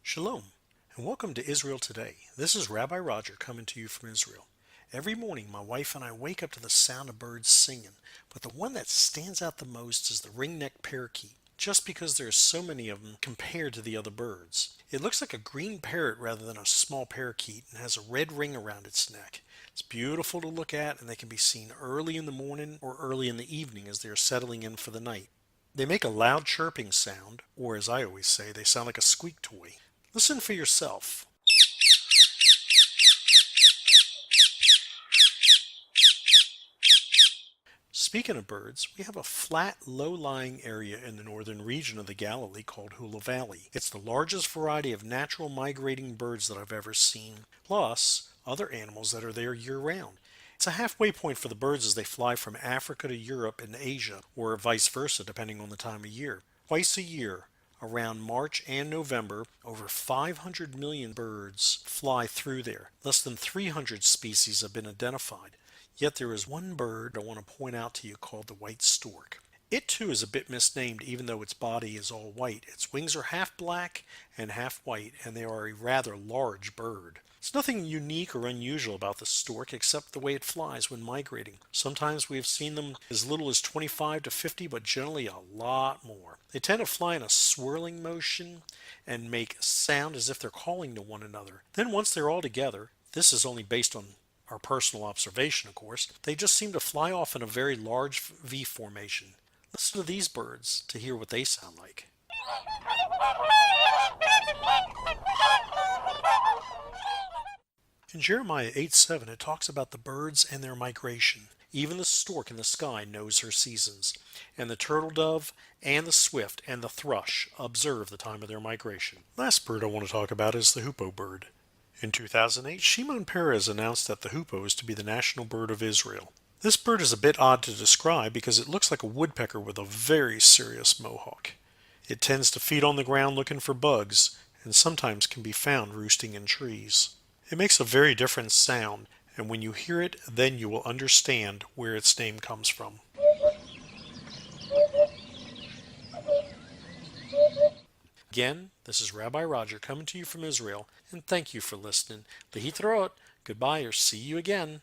Shalom, and welcome to Israel Today. This is Rabbi Roger coming to you from Israel. Every morning, my wife and I wake up to the sound of birds singing, but the one that stands out the most is the ring-necked parakeet, just because there are so many of them compared to the other birds. It looks like a green parrot rather than a small parakeet and has a red ring around its neck. It's beautiful to look at, and they can be seen early in the morning or early in the evening as they are settling in for the night. They make a loud chirping sound, or as I always say, they sound like a squeak toy. Listen for yourself. Speaking of birds, we have a flat, low-lying area in the northern region of the Galilee called Hula Valley. It's the largest variety of natural migrating birds that I've ever seen, plus other animals that are there year-round. It's a halfway point for the birds as they fly from Africa to Europe and Asia, or vice versa, depending on the time of year. Twice a year, around March and November, over 500 million birds fly through there. Less than 300 species have been identified. Yet there is one bird I want to point out to you called the white stork. It too is a bit misnamed even though its body is all white. Its wings are half black and half white, and they are a rather large bird. There's nothing unique or unusual about the stork except the way it flies when migrating. Sometimes we have seen them as little as 25 to 50, but generally a lot more. They tend to fly in a swirling motion and make sound as if they're calling to one another. Then once they're all together, this is only based on our personal observation, of course, they just seem to fly off in a very large V formation. Listen to these birds to hear what they sound like. In Jeremiah 8:7, it talks about the birds and their migration. Even the stork in the sky knows her seasons, and the turtle dove and the swift and the thrush observe the time of their migration. Last bird I want to talk about is the hoopoe bird. In 2008, Shimon Peres announced that the hoopoe is to be the national bird of Israel. This bird is a bit odd to describe because it looks like a woodpecker with a very serious mohawk. It tends to feed on the ground looking for bugs, and sometimes can be found roosting in trees. It makes a very different sound, and when you hear it, then you will understand where its name comes from. Again, this is Rabbi Roger coming to you from Israel, and thank you for listening. Lehitraot, goodbye or see you again.